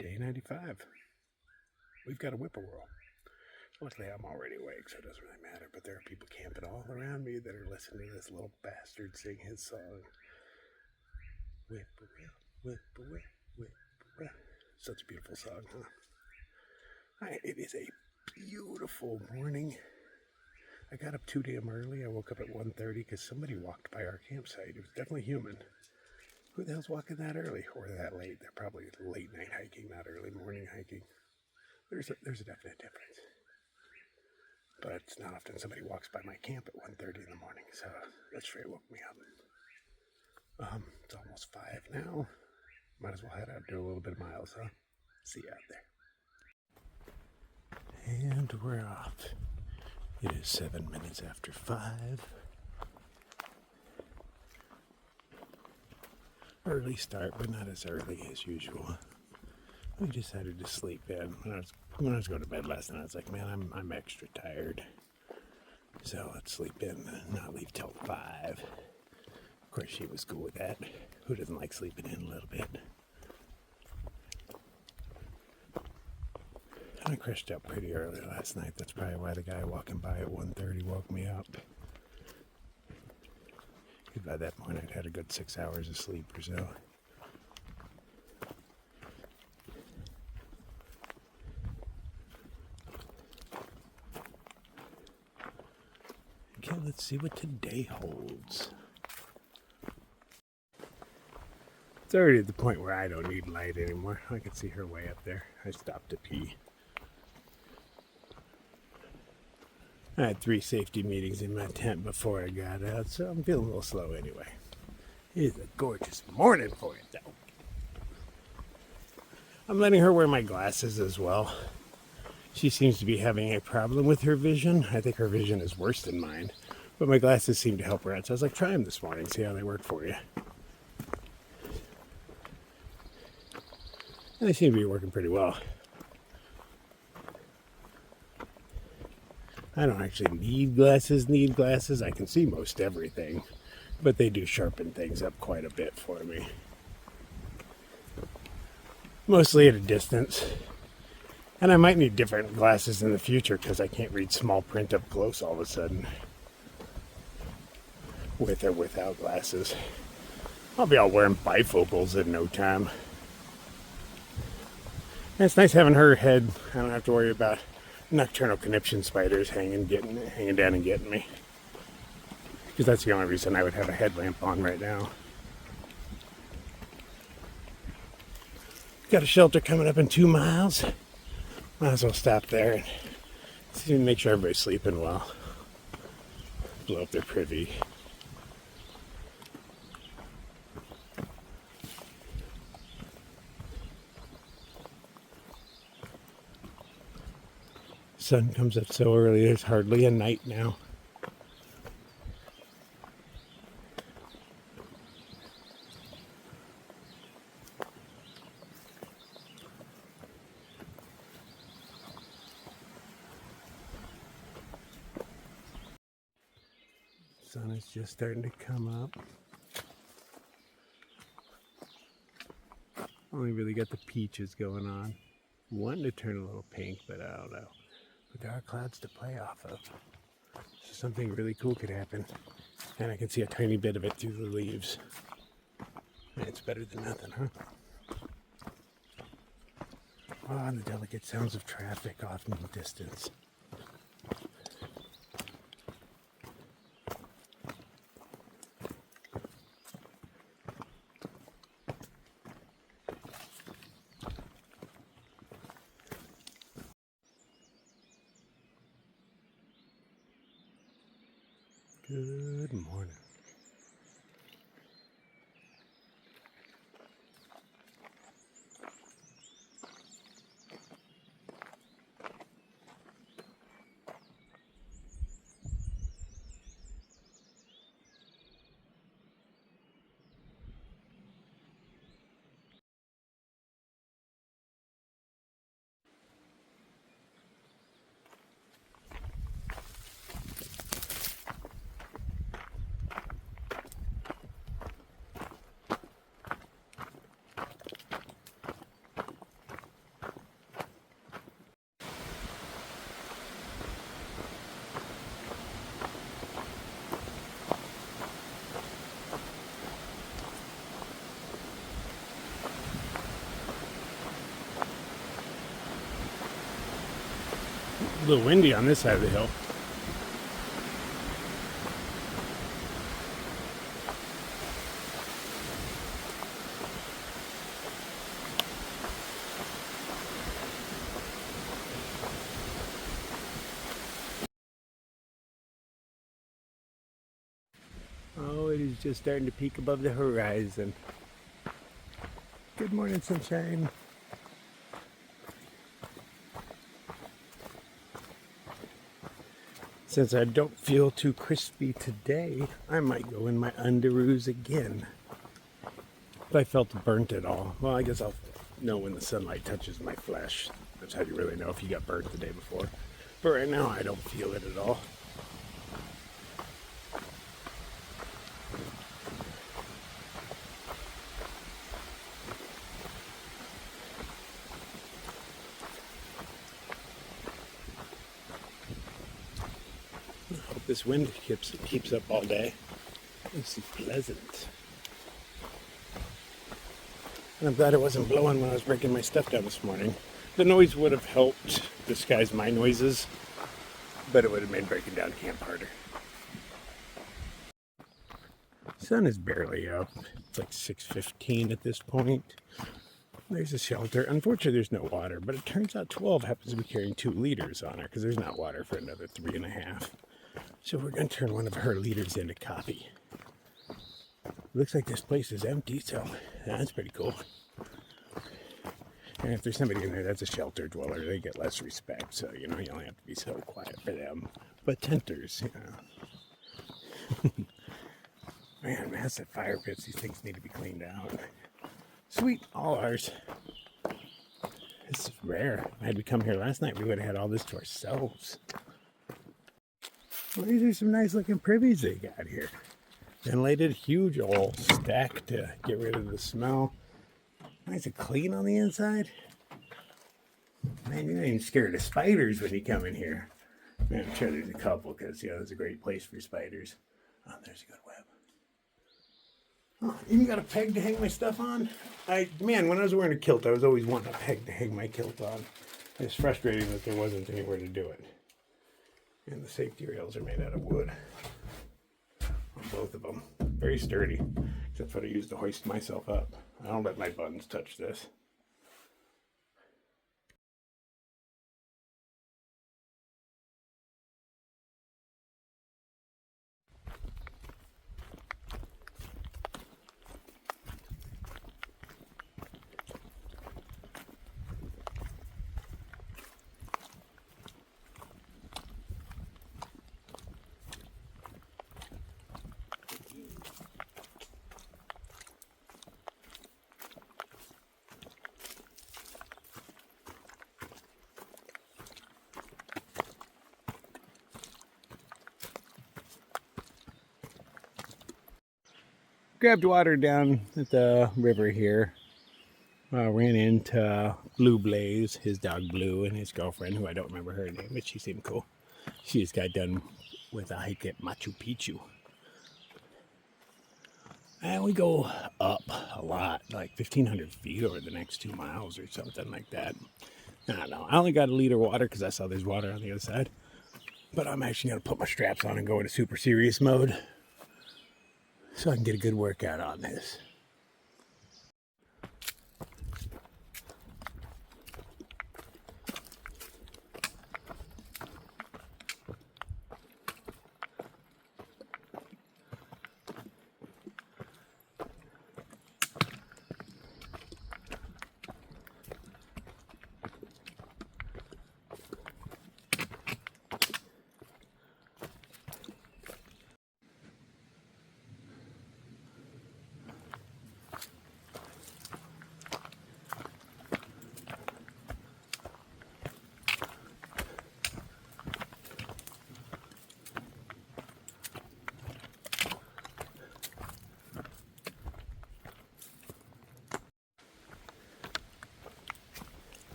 Day 95. We've got a whippoorwill. Luckily, I'm already awake, so it doesn't really matter. But there are people camping all around me that are listening to this little bastard sing his song. Whippoorwill, whippoorwill, whippoorwill. Such a beautiful song, huh? It is a beautiful morning. I got up too damn early. I woke up at 1:30 because somebody walked by our campsite. It was definitely human. Who the hell's walking that early or that late? They're probably late night hiking, not early morning hiking. There's a definite difference. But it's not often somebody walks by my camp at 1:30 in the morning, so that straight woke me up. It's almost 5 now. Might as well head out and do a little bit of miles, huh? See you out there. And we're off. It is 7 minutes after 5. Early start, but not as early as usual. We decided to sleep in. When I was going to bed last night, I was like, man, I'm extra tired. So let's sleep in and not leave till 5. Of course, she was cool with that. Who doesn't like sleeping in a little bit? I crashed out pretty early last night. That's probably why the guy walking by at 1:30 woke me up. By that point, I'd had a good 6 hours of sleep or so. Okay, let's see what today holds. It's already at the point where I don't need light anymore. I can see her way up there. I stopped to pee. I had 3 safety meetings in my tent before I got out, so I'm feeling a little slow anyway. It is a gorgeous morning for it, though. I'm letting her wear my glasses as well. She seems to be having a problem with her vision. I think her vision is worse than mine, but my glasses seem to help her out. So I was like, try them this morning, see how they work for you. And they seem to be working pretty well. I don't actually need glasses. I can see most everything, but they do sharpen things up quite a bit for me. Mostly at a distance. And I might need different glasses in the future because I can't read small print up close all of a sudden. With or without glasses. I'll be all wearing bifocals in no time. And it's nice having her head. I don't have to worry about nocturnal conniption spiders hanging down and getting me. Because that's the only reason I would have a headlamp on right now. Got a shelter coming up in 2 miles. Might as well stop there and see, make sure everybody's sleeping well. Blow up their privy. Sun comes up so early, there's hardly a night now. Sun is just starting to come up. Only really got the peaches going on. Wanting to turn a little pink, but I don't know. But there are clouds to play off of. So something really cool could happen. And I can see a tiny bit of it through the leaves. And it's better than nothing, huh? Oh, and the delicate sounds of traffic off in the distance. Good morning. little windy on this side of the hill. Oh, it is just starting to peak above the horizon. Good morning, sunshine. Since I don't feel too crispy today, I might go in my underoos again. If I felt burnt at all, well, I guess I'll know when the sunlight touches my flesh. That's how you really know if you got burnt the day before. But right now, I don't feel it at all. I hope this wind keeps up all day. This is pleasant. And I'm glad it wasn't blowing when I was breaking my stuff down this morning. The noise would have helped disguise my noises, but it would have made breaking down camp harder. Sun is barely up. It's like 6:15 at this point. There's a shelter. Unfortunately, there's no water, but it turns out 12 happens to be carrying 2 liters on her because there's not water for another 3.5. So we're going to turn one of her liters into coffee. Looks like this place is empty, so that's pretty cool. And if there's somebody in there that's a shelter dweller, they get less respect. So, you only have to be so quiet for them. But tenters, Man, massive fire pits. These things need to be cleaned out. Sweet, all ours. This is rare. Had we come here last night, we would have had all this to ourselves. Well, these are some nice looking privies they got here. Ventilated, huge old stack to get rid of the smell. Nice and clean on the inside. Man, you're not even scared of spiders when you come in here. Man, I'm sure there's a couple because, it's a great place for spiders. Oh, there's a good web. Oh, even got a peg to hang my stuff on. When I was wearing a kilt, I was always wanting a peg to hang my kilt on. It's frustrating that there wasn't anywhere to do it. And the safety rails are made out of wood. On both of them. Very sturdy. Except for I use to hoist myself up. I don't let my buttons touch this. Grabbed water down at the river here. Ran into Blue Blaze, his dog Blue, and his girlfriend, who I don't remember her name, but she seemed cool. She just got done with a hike at Machu Picchu. And we go up a lot, like 1,500 feet over the next 2 miles or something like that. I don't know. I only got a liter of water because I saw there's water on the other side. But I'm actually going to put my straps on and go into super serious mode so I can get a good workout on this.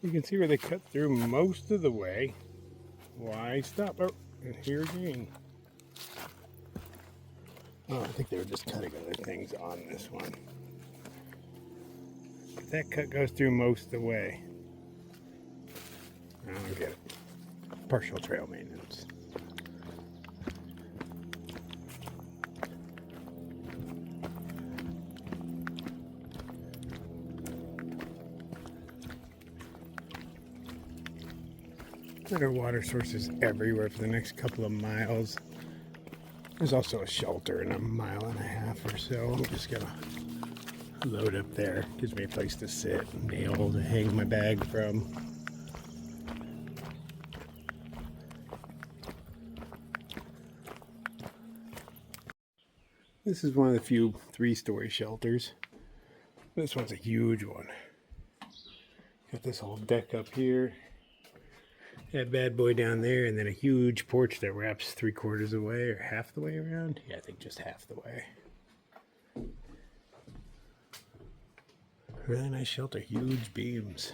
You can see where they cut through most of the way. Why stop? Oh, and here again. Oh, I think they were just cutting other things on this one. But that cut goes through most of the way. I don't get it. Partial trail maintenance. There are water sources everywhere for the next couple of miles. There's also a shelter in a mile and a half or so. I'm just gonna load up there. Gives me a place to sit and nail to hang my bag from. This is one of the few 3-story shelters. This one's a huge one. Got this whole deck up here. That bad boy down there, and then a huge porch that wraps 3/4 away or half the way around. Yeah, I think just half the way. Really nice shelter, huge beams.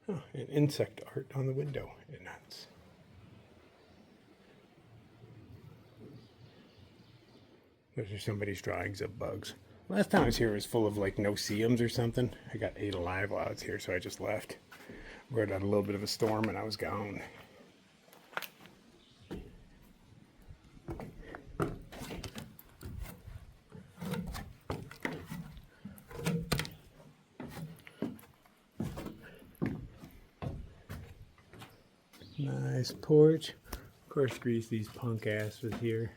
Oh, and insect art on the window. Nuts. Those are somebody's drawings of bugs. Last time I was here, it was full of like no-see-ums or something. I got ate alive while I was here, so I just left. Rode out a little bit of a storm and I was gone. Nice porch. Of course, Greasy's punk ass was here.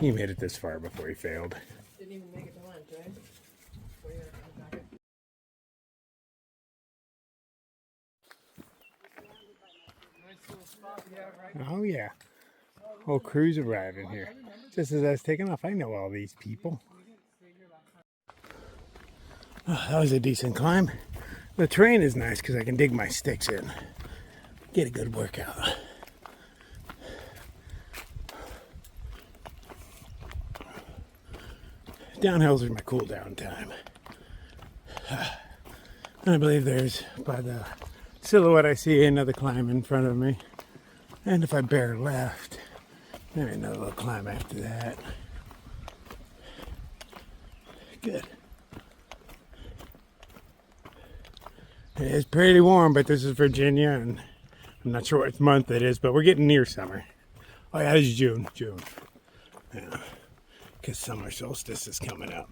He made it this far before he failed. Didn't even make it to lunch, right? Oh yeah. Whole crew's arriving here. Just as I was taking off, I know all these people. Oh, that was a decent climb. The terrain is nice because I can dig my sticks in. Get a good workout. Downhills are my cool down time. And I believe there's, by the silhouette I see, another climb in front of me. And if I bear left, maybe another little climb after that. Good. It is pretty warm, but this is Virginia, and I'm not sure what month it is, but we're getting near summer. Oh yeah, it's June. Yeah, because summer solstice is coming up.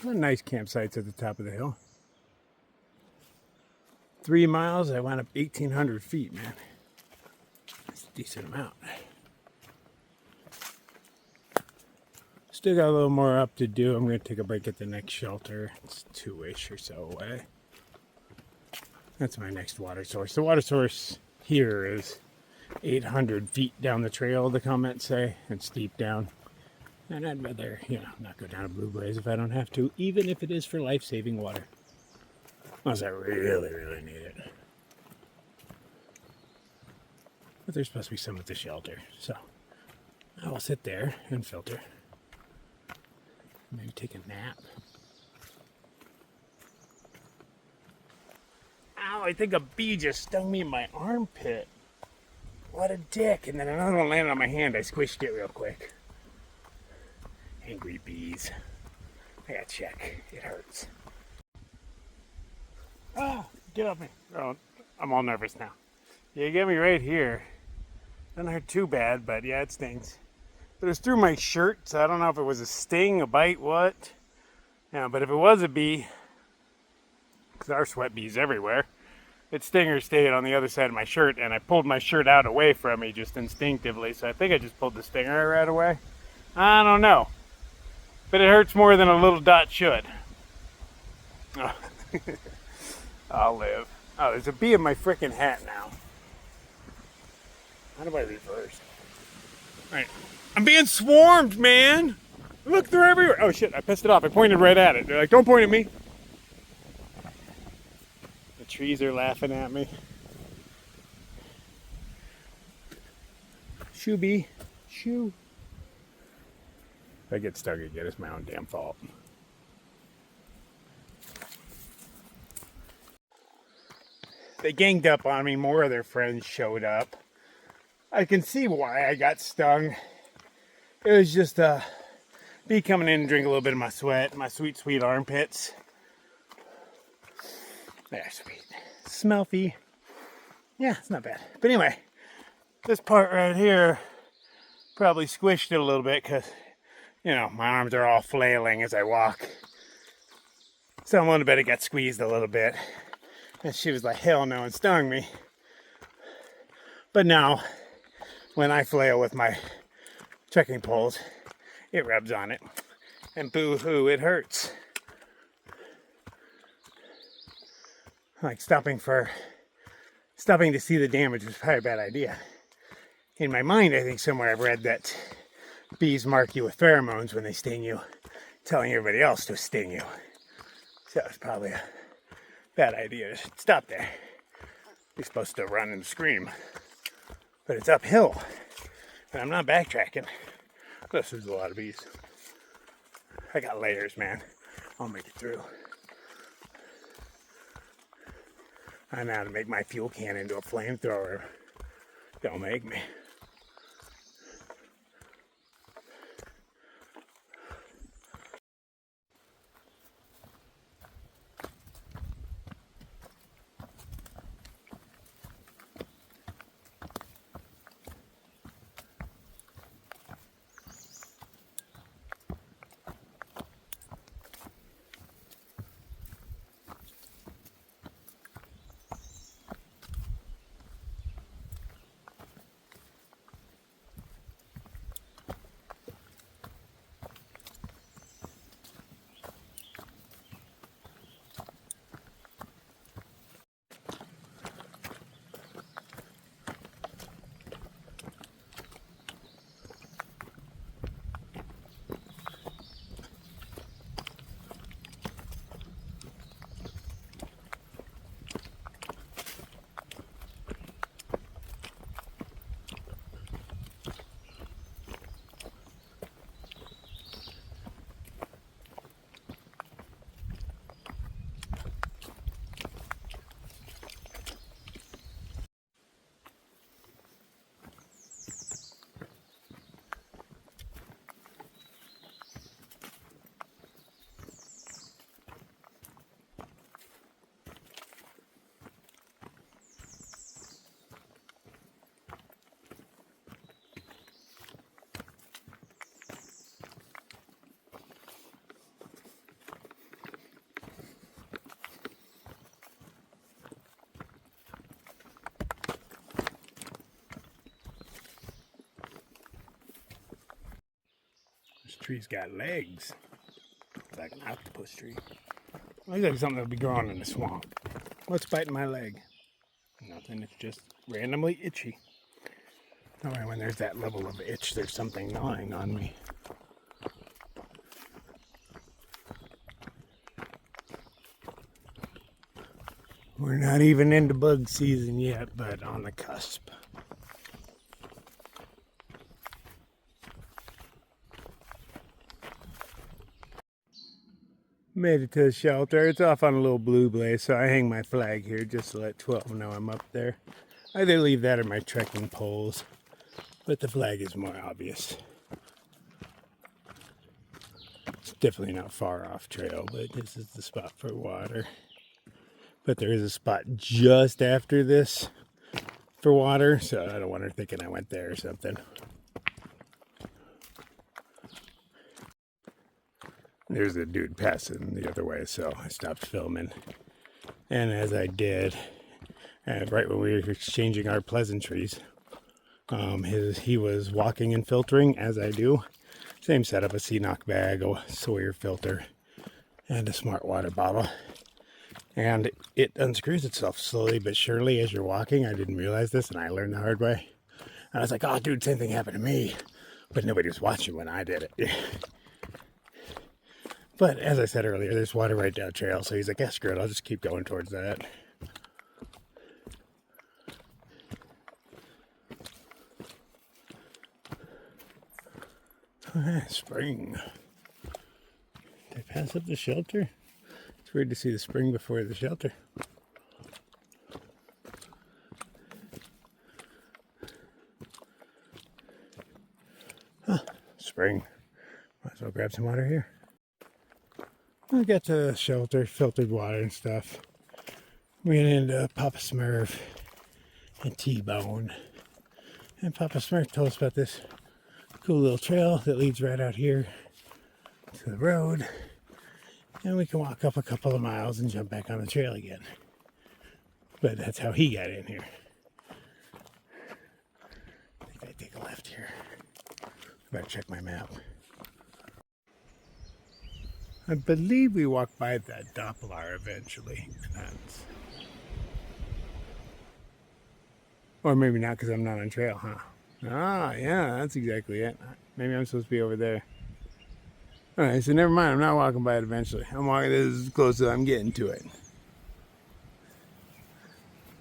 Nice campsites at the top of the hill. 3 miles, I went up 1,800 feet, man. That's a decent amount. Still got a little more up to do. I'm going to take a break at the next shelter. It's 2-ish or so away. That's my next water source. The water source here is 800 feet down the trail, the comments say, and steep down. And I'd rather, not go down a blue blaze if I don't have to, even if it is for life-saving water. Unless I really, really need it. But there's supposed to be some at the shelter, so I will sit there and filter. Maybe take a nap. Ow, I think a bee just stung me in my armpit. What a dick. And then another one landed on my hand. I squished it real quick. Angry bees. I gotta check. It hurts. Ah, get off me. Oh, I'm all nervous now. You get me right here. Doesn't hurt too bad, but yeah, it stings. But it was through my shirt, so I don't know if it was a sting, a bite, what. Yeah, but if it was a bee, because there are sweat bees everywhere, its stinger stayed on the other side of my shirt, and I pulled my shirt out away from me just instinctively, so I think I just pulled the stinger right away. I don't know. But it hurts more than a little dot should. Oh. I'll live. Oh, there's a bee in my frickin' hat now. How do I reverse? Alright. I'm being swarmed, man! Look, they're everywhere! Oh shit, I pissed it off. I pointed right at it. They're like, don't point at me. The trees are laughing at me. Shoo bee. Shoo. If I get stuck again, it's my own damn fault. They ganged up on me. More of their friends showed up. I can see why I got stung. It was just a bee coming in and drink a little bit of my sweat, my sweet, sweet armpits. They're sweet. Smelfy. Yeah, it's not bad. But anyway, this part right here probably squished it a little bit because, you know, my arms are all flailing as I walk. So I'm going to bet it got squeezed a little bit. And she was like, hell no, and stung me. But now, when I flail with my trekking poles, it rubs on it. And boo-hoo, it hurts. Like stopping to see the damage was probably a bad idea. In my mind, I think somewhere I've read that bees mark you with pheromones when they sting you, telling everybody else to sting you. So it's probably a bad idea to stop there. You're supposed to run and scream. But it's uphill. And I'm not backtracking. This is a lot of bees. I got layers, man. I'll make it through. I know how to make my fuel can into a flamethrower. Don't make me. This tree's got legs. It's like an octopus tree. Looks like something that'll be growing in the swamp. What's biting my leg? Nothing, it's just randomly itchy. Alright, when there's that level of itch, there's something gnawing on me. We're not even into bug season yet, but on the cusp. Made it to the shelter. It's off on a little blue blaze, so I hang my flag here just to let 12 know I'm up there. I either leave that or my trekking poles, but the flag is more obvious. It's definitely not far off trail, but this is the spot for water. But there is a spot just after this for water, so I don't want her thinking I went there or something. There's a dude passing the other way, so I stopped filming. And as I did, right when we were exchanging our pleasantries, he was walking and filtering, as I do. Same setup, a Sea-Knock bag, a Sawyer filter, and a Smart water bottle. And it unscrews itself slowly but surely as you're walking. I didn't realize this, and I learned the hard way. And I was like, oh, dude, same thing happened to me. But nobody was watching when I did it. But as I said earlier, there's water right down trail. So he's like, yeah, screw it, I'll just keep going towards that. Spring. Did I pass up the shelter? It's weird to see the spring before the shelter. Huh, spring. Might as well grab some water here. I got to the shelter, filtered water and stuff. We went into Papa Smurf and T-Bone. And Papa Smurf told us about this cool little trail that leads right out here to the road. And we can walk up a couple of miles and jump back on the trail again. But that's how he got in here. I think I take a left here. I better check my map. I believe we walked by that Doppler eventually. Or maybe not, because I'm not on trail, huh? Ah, yeah, that's exactly it. Maybe I'm supposed to be over there. Alright, so never mind. I'm not walking by it eventually. I'm walking this as close as I'm getting to it.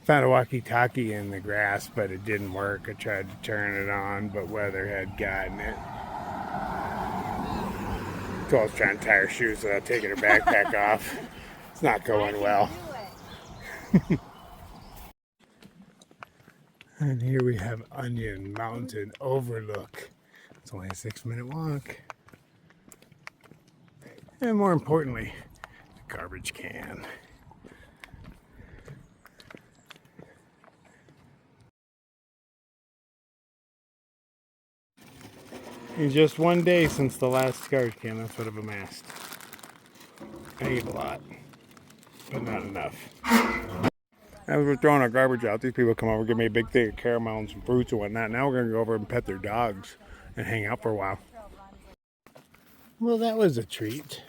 Found a walkie-talkie in the grass, but it didn't work. I tried to turn it on, but weather had gotten it. So I was trying to tie her shoes without taking her backpack off. It's not going well. And here we have Onion Mountain Overlook. It's only a 6-minute walk. And more importantly, the garbage can. In just one day since the last garbage can, that's what I've amassed. I ate a lot, but not enough. As we're throwing our garbage out, these people come over, give me a big thing of caramel and some fruits and whatnot. Now we're going to go over and pet their dogs and hang out for a while. Well, that was a treat.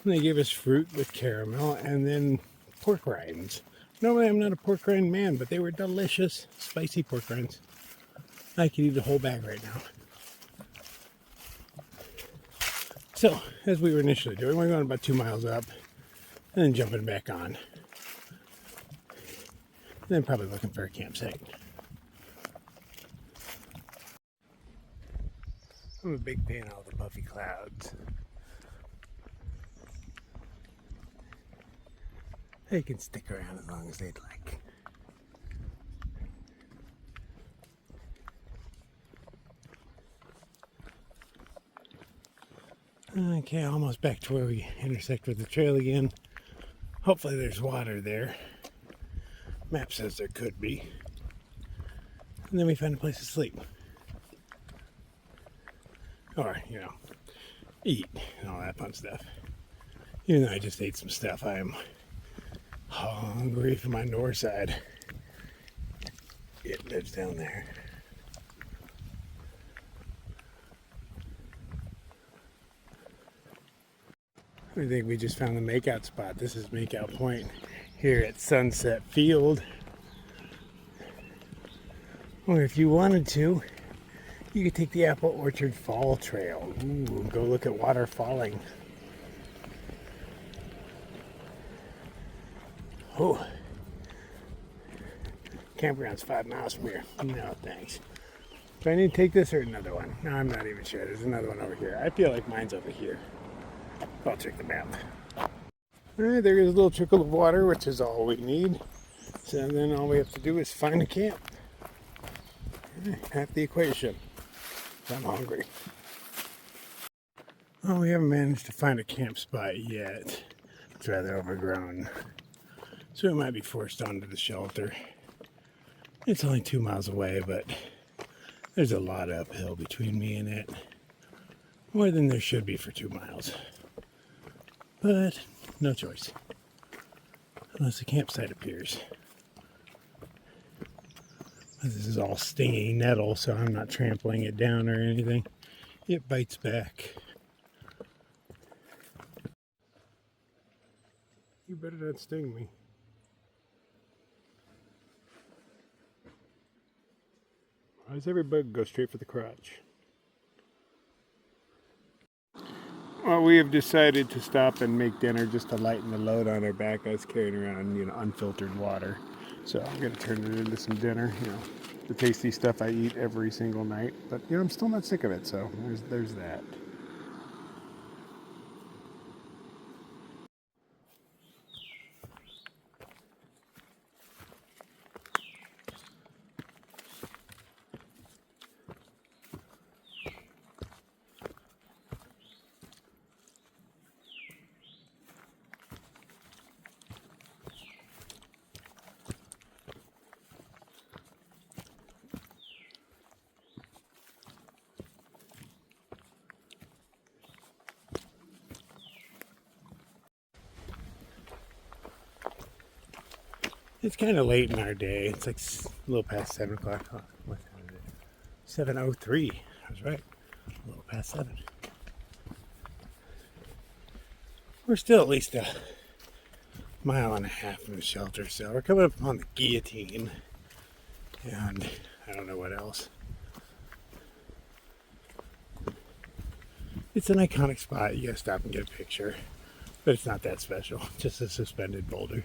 And they gave us fruit with caramel and then pork rinds. Normally I'm not a pork rind man, but they were delicious, spicy pork rinds. I could eat a whole bag right now. So, as we were initially doing, we're going about 2 miles up and then jumping back on. Then probably looking for a campsite. I'm a big fan of all the puffy clouds. They can stick around as long as they'd like. Okay, almost back to where we intersect with the trail again. Hopefully there's water there. Map says there could be. And then we find a place to sleep. Or, you know, eat and all that fun stuff. Even though I just ate some stuff, I am hungry for my north side. It lives down there. I think we just found the makeout spot. This is Makeout Point here at Sunset Field. Or if you wanted to, you could take the Apple Orchard Fall Trail. Ooh, go look at water falling. Oh, campground's 5 miles from here. No, thanks. Do I need to take this or another one? No, I'm not even sure. There's another one over here. I feel like mine's over here. I'll check the map. Alright, there is a little trickle of water, which is all we need. So then all we have to do is find a camp. Half the equation. I'm hungry. Oh, we haven't managed to find a camp spot yet. It's rather overgrown. So we might be forced onto the shelter. It's only 2 miles away, but there's a lot of uphill between me and it. More than there should be for 2 miles. But no choice. Unless a campsite appears. This is all stinging nettle, so I'm not trampling it down or anything. It bites back. You better not sting me. Why does every bug go straight for the crotch? Well, we have decided to stop and make dinner just to lighten the load on our back. I was carrying around, unfiltered water. So I'm going to turn it into some dinner, the tasty stuff I eat every single night. But, I'm still not sick of it, so there's that. It's kind of late in our day. It's like a little past 7 o'clock. Oh, what time is it? 7:03. I was right. A little past 7. We're still at least a mile and a half from the shelter, so we're coming up on the guillotine. And I don't know what else. It's an iconic spot. You gotta stop and get a picture. But it's not that special. Just a suspended boulder.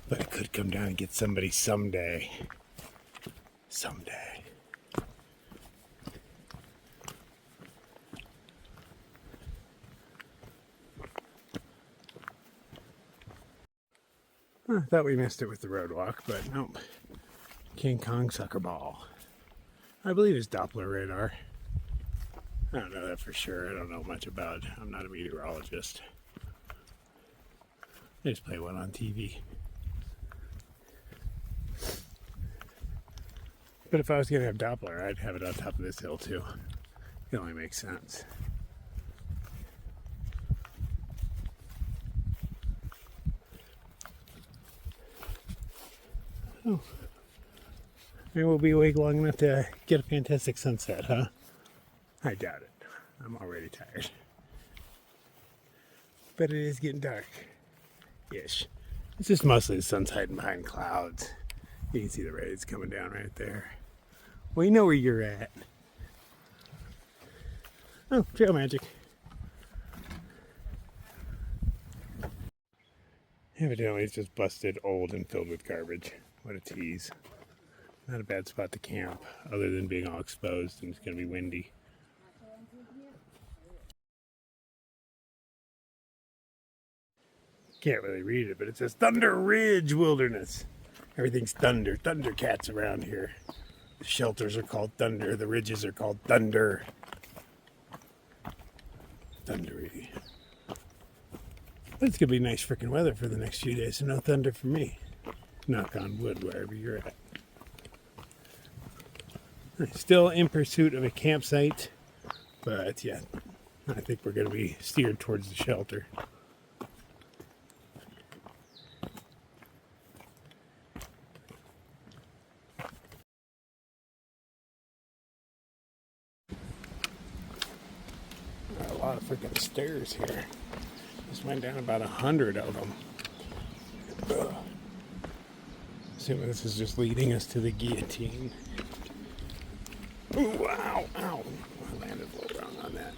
But it could come down and get somebody someday. Someday. I thought we missed it with the road walk, but nope. King Kong sucker ball. I believe it's Doppler radar. I don't know that for sure. I don't know much about it. I'm not a meteorologist. I just play one on TV. But if I was going to have Doppler, I'd have it on top of this hill too. It only makes sense. Oh. Maybe we'll be awake long enough to get a fantastic sunset, huh? I doubt it. I'm already tired. But it is getting dark. Ish. It's just mostly the sun's hiding behind clouds. You can see the rays coming down right there. Well, you know where you're at. Oh, trail magic. Evidently it's just busted, old, and filled with garbage. What a tease. Not a bad spot to camp, other than being all exposed and it's going to be windy. Can't really read it, but it says Thunder Ridge Wilderness. Everything's thunder. Thundercats around here. The shelters are called Thunder. The ridges are called Thunder. Thundery. But it's going to be nice freaking weather for the next few days, so no thunder for me. Knock on wood, wherever you're at. Still in pursuit of a campsite, but yeah, I think we're going to be steered towards the shelter. A lot of freaking stairs here. Just went down about 100 of them. Ugh. Assuming this is just leading us to the guillotine. Ooh, wow, ow. I landed a little wrong on that.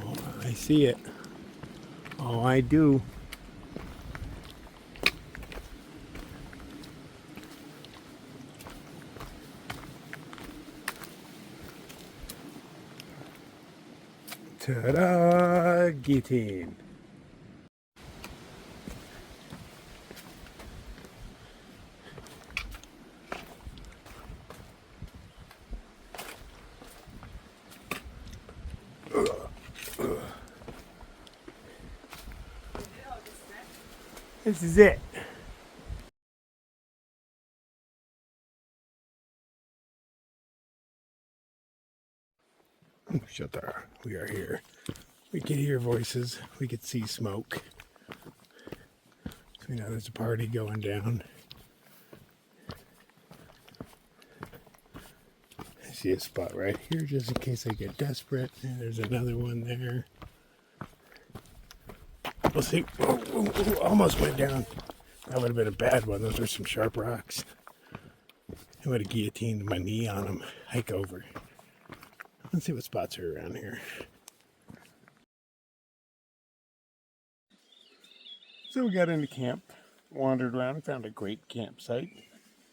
Oh, I see it. Oh, I do. Ta-da! Guillotine. This is it. Shelter. We are here. We can hear voices. We can see smoke. So we know there's a party going down. I see a spot right here just in case I get desperate. And there's another one there. We'll see. Oh, almost went down. That would have been a bad one. Those are some sharp rocks. I would have guillotined my knee on them. Hike over. Let's see what spots are around here. So we got into camp, wandered around, found a great campsite.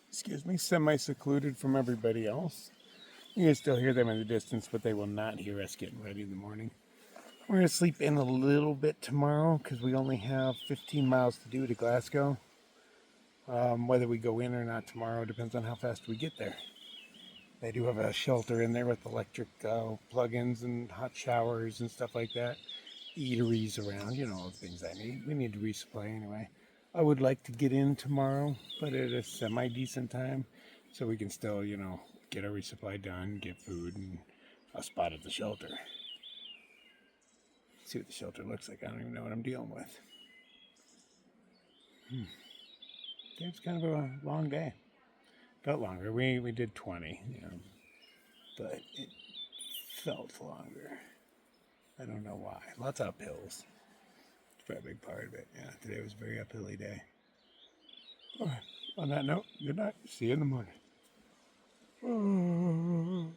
Excuse me, semi-secluded from everybody else. You can still hear them in the distance, but they will not hear us getting ready in the morning. We're going to sleep in a little bit tomorrow because we only have 15 miles to do to Glasgow. Whether we go in or not tomorrow depends on how fast we get there. They do have a shelter in there with electric plug-ins and hot showers and stuff like that. Eateries around, you know, all the things I need. We need to resupply anyway. I would like to get in tomorrow, but at a semi-decent time, so we can still, you know, get our resupply done, get food, and a spot at the shelter. See what the shelter looks like. I don't even know what I'm dealing with. It's kind of a long day. Felt longer. We did 20, you know, but it felt longer. I don't know why. Lots of uphills. It's probably a big part of it. Yeah, today was a very uphilly day. All right. On that note, good night. See you in the morning.